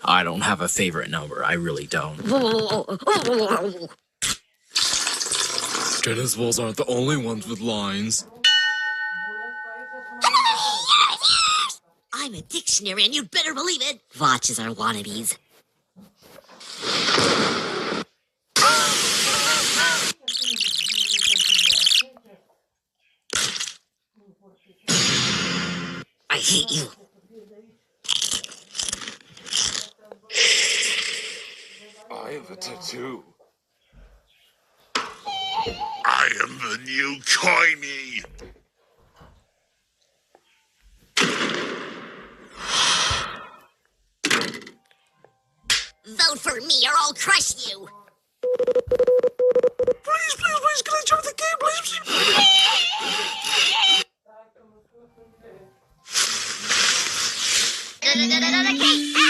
I don't have a favorite number. I really don't. Tennis balls aren't the only ones with lines. I'm a dictionary, and you'd better believe it. Watches are wannabes. I hate you. I have a tattoo. I am the new Coiny. Vote for me, or I'll crush you. Please, can I jump the game, please? Okay.